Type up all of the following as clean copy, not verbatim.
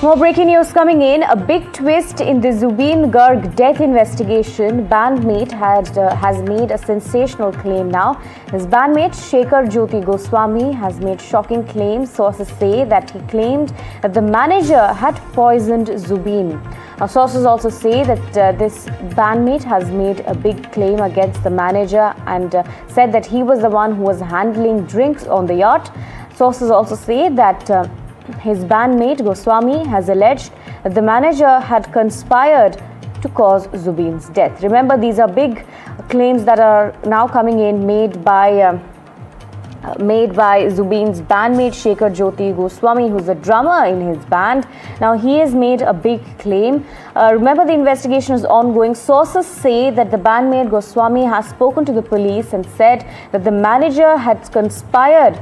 More breaking news coming in. A big twist in the Zubeen Garg death investigation. Bandmate has made a sensational claim now. His bandmate Shekhar Jyoti Goswami has made shocking claims. Sources say that he claimed that the manager had poisoned Zubeen. Sources also say that this bandmate has made a big claim against the manager and said that he was the one who was handling drinks on the yacht. Sources also say that his bandmate Goswami has alleged that the manager had conspired to cause Zubeen's death. Remember, these are big claims that are now coming in made by Zubeen's bandmate Shekhar Jyoti Goswami, who's a drummer in his band. Now, he has made a big claim. Remember, the investigation is ongoing. Sources say that the bandmate Goswami has spoken to the police and said that the manager had conspired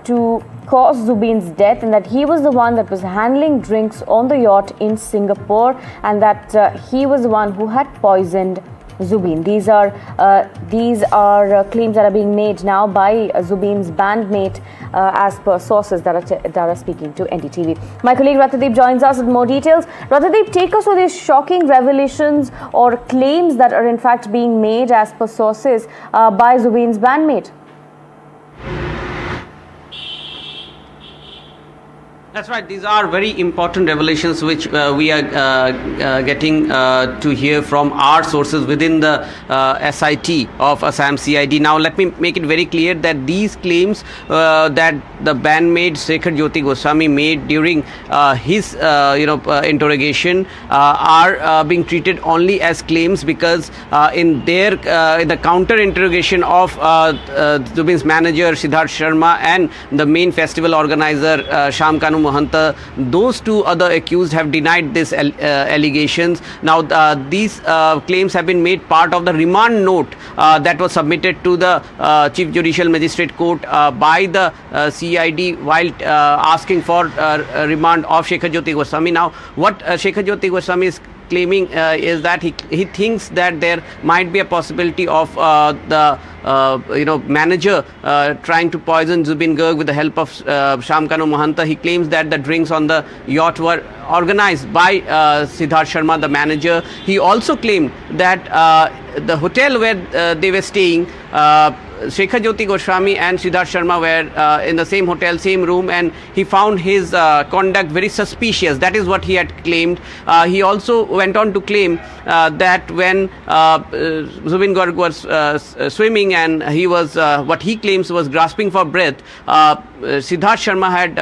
to cause Zubeen's death, and that he was the one that was handling drinks on the yacht in Singapore, and that he was the one who had poisoned Zubeen. These are claims that are being made now by Zubeen's bandmate, as per sources that are speaking to NDTV. My colleague Rathadeep joins us with more details. Rathadeep, take us through these shocking revelations or claims that are in fact being made as per sources by Zubeen's bandmate. That's right. These are very important revelations which we are getting to hear from our sources within the SIT of Assam CID. Now, let me make it very clear that these claims that the bandmate Shekhar Jyoti Goswami made during his interrogation are being treated only as claims, because in the counter interrogation of Zubeen's manager Siddharth Sharma and the main festival organizer Shyamkanu Mahanta, those two other accused have denied these allegations. Now, these claims have been made part of the remand note that was submitted to the Chief Judicial Magistrate Court by the CID while asking for remand of Shekhar Jyoti Goswami. Now, what Shekhar Jyoti Goswami is claiming is that he thinks that there might be a possibility of the manager trying to poison Zubeen Garg with the help of Shyamkanu Mahanta. He claims that the drinks on the yacht were organized by Siddharth Sharma, the manager. He also claimed that the hotel where they were staying, Shekhar Jyoti Goswami and Siddharth Sharma were in the same hotel, same room, and he found his conduct very suspicious. That is what he had claimed. He also went on to claim that when Zubeen Garg was swimming and he was, what he claims was grasping for breath, Siddharth Sharma had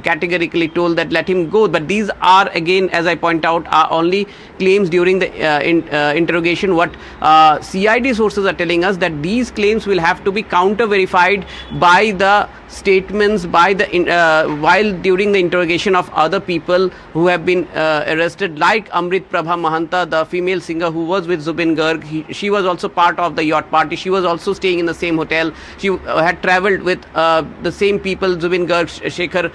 categorically told that let him go. But these are, again, as I point out, are only claims during the interrogation. What CID sources are telling us that these claims will have to be counter verified by the statements by the while during the interrogation of other people who have been arrested, like Amrit Prabha Mahanta, the female singer who was with Zubeen Garg. She was also part of the yacht party. She was also staying in the same hotel. She had travelled with the same people, Zubeen Garg, Shekhar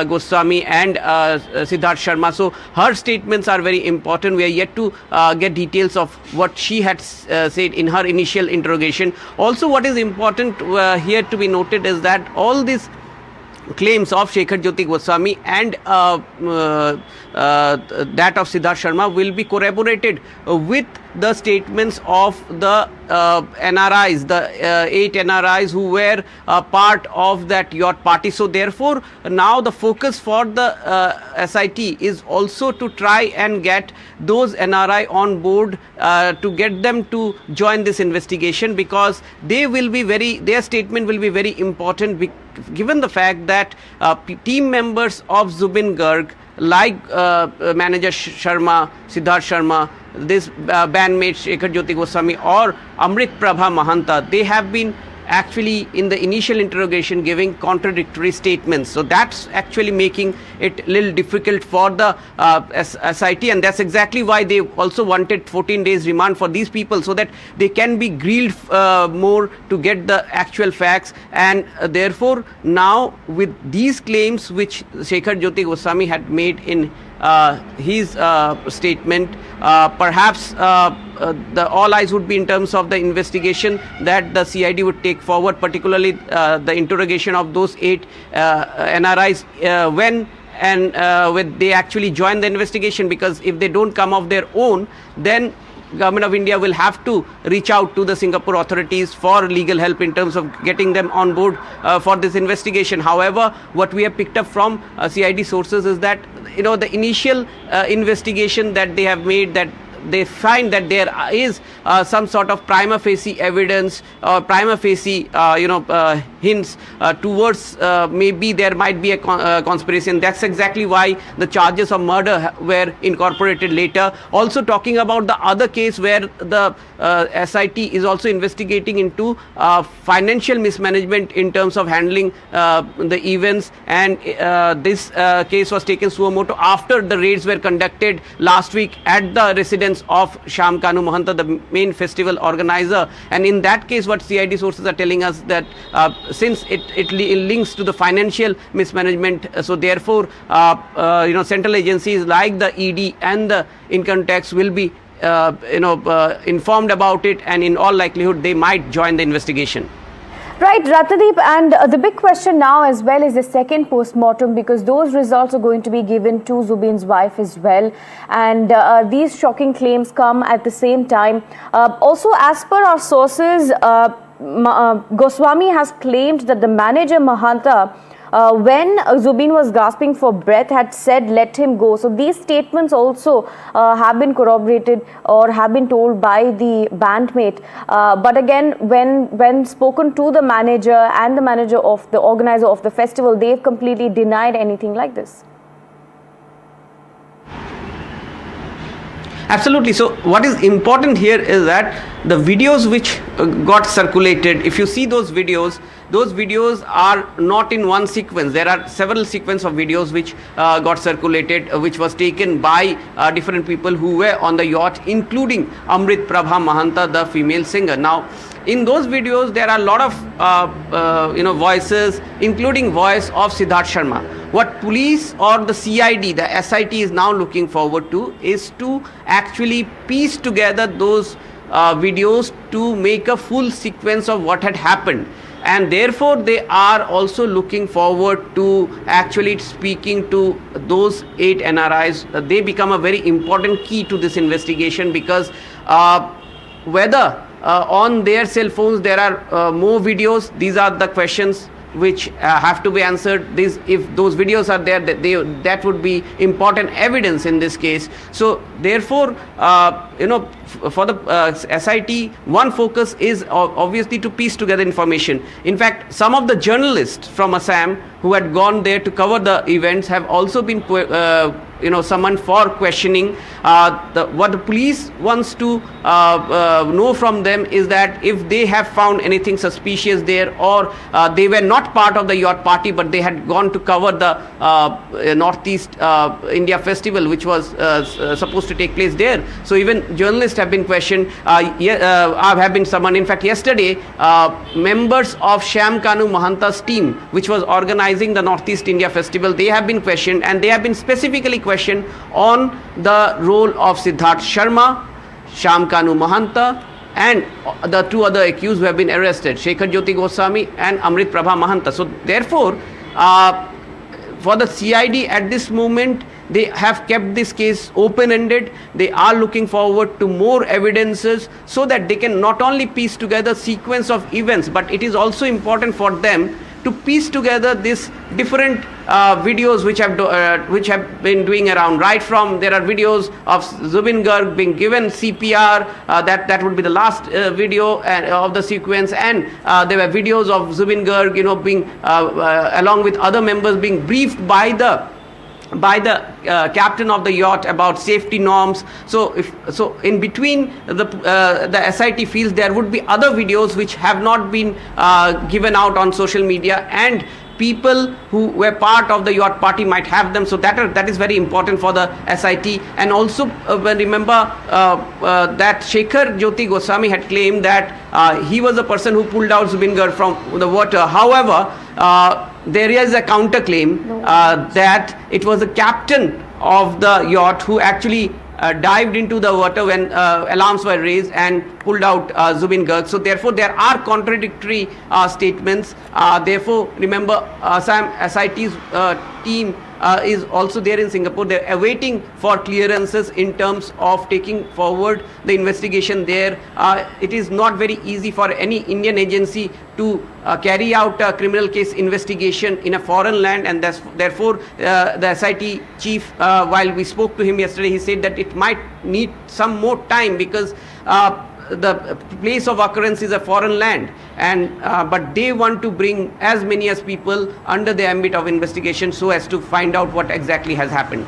Goswami and Siddharth Sharma. So her statements are very important. We are yet to get details of what she had said in her initial interrogation. Also, what is important here to be noted is that all these claims of Shekhar Jyoti Goswami and that of Siddharth Sharma will be corroborated with the statements of the NRIs, the 8 NRIs who were part of that yacht party. So therefore, now the focus for the SIT is also to try and get those NRI on board, to get them to join this investigation, because they will be their statement will be very important, given the fact that team members of Zubeen Garg, like manager Sharma, Siddharth Sharma, this bandmate Shekhar Jyoti Goswami or Amrit Prabha Mahanta, they have been actually in the initial interrogation giving contradictory statements. So that's actually making it a little difficult for the SIT, and that's exactly why they also wanted 14 days remand for these people, so that they can be grilled more to get the actual facts. And therefore, now with these claims which Shekhar Jyoti Goswami had made in his statement, perhaps the all eyes would be in terms of the investigation that the CID would take forward, particularly the interrogation of those 8 NRIs when they actually join the investigation, because if they don't come of their own, then Government of India will have to reach out to the Singapore authorities for legal help in terms of getting them on board for this investigation. However, what we have picked up from CID sources is that, the initial investigation that they have made, that they find that there is some sort of prima facie evidence or prima facie hints towards maybe there might be a conspiracy, and that's exactly why the charges of murder were incorporated later. Also talking about the other case where the SIT is also investigating into financial mismanagement in terms of handling the events, and this case was taken suo motu after the raids were conducted last week at the residence of Shyamkanu Mahanta, the main festival organizer. And in that case, what CID sources are telling us that since it links to the financial mismanagement, so therefore central agencies like the ED and the income tax will be informed about it, and in all likelihood they might join the investigation. Right, Ratnadeep, and the big question now as well is the second post-mortem, because those results are going to be given to Zubeen's wife as well, and these shocking claims come at the same time. Also, as per our sources, Goswami has claimed that the manager Mahanta, when Zubeen was gasping for breath, had said, "Let him go." So these statements also have been corroborated or have been told by the bandmate. But again, when spoken to the manager and the manager of the organizer of the festival, they've completely denied anything like this. Absolutely. So what is important here is that the videos which got circulated, if you see those videos are not in one sequence. There are several sequences of videos which got circulated, which was taken by different people who were on the yacht, including Amrit Prabha Mahanta, the female singer. Now, in those videos, there are a lot of voices, including voice of Siddharth Sharma. What police or the CID, the SIT is now looking forward to is to actually piece together those videos to make a full sequence of what had happened. And therefore, they are also looking forward to actually speaking to those 8 NRIs. They become a very important key to this investigation, because whether on their cell phones there are more videos, these are the questions which have to be answered. If those videos are there, that would be important evidence in this case. So therefore, for the SIT, one focus is obviously to piece together information. In fact, some of the journalists from Assam who had gone there to cover the events have also been summoned for questioning. What the police wants to know from them is that if they have found anything suspicious there, or they were not part of the yacht party but they had gone to cover the Northeast India festival, which was supposed to take place there. So even journalists have been questioned, have been summoned. In fact, yesterday, members of Shyamkanu Mahanta's team, which was organizing the Northeast India festival, they have been questioned, and they have been specifically questioned on the role of Siddharth Sharma, Shyamkanu Mahanta, and the 2 other accused who have been arrested, Shekhar Jyoti Goswami and Amrit Prabha Mahanta. So therefore, for the CID at this moment, they have kept this case open-ended. They are looking forward to more evidences so that they can not only piece together sequence of events, but it is also important for them to piece together these different videos which have been doing around. Right from, there are videos of Zubeen Garg being given CPR, that would be the last video of the sequence, and there were videos of Zubeen Garg being along with other members being briefed by the captain of the yacht about safety norms. So in between, the SIT feels there would be other videos which have not been given out on social media, and people who were part of the yacht party might have them. So that is very important for the SIT. And also remember that Shekhar Jyoti Goswami had claimed that he was the person who pulled out Zubeen Garg from the water. However, there is a counterclaim that it was the captain of the yacht who actually dived into the water when alarms were raised and pulled out Zubeen Garg. So therefore, there are contradictory statements. Therefore, remember, Assam SIT's team is also there in Singapore. They're awaiting for clearances in terms of taking forward the investigation there. It is not very easy for any Indian agency to carry out a criminal case investigation in a foreign land, and therefore the SIT chief, while we spoke to him yesterday, he said that it might need some more time because the place of occurrence is a foreign land, and but they want to bring as many as people under the ambit of investigation so as to find out what exactly has happened.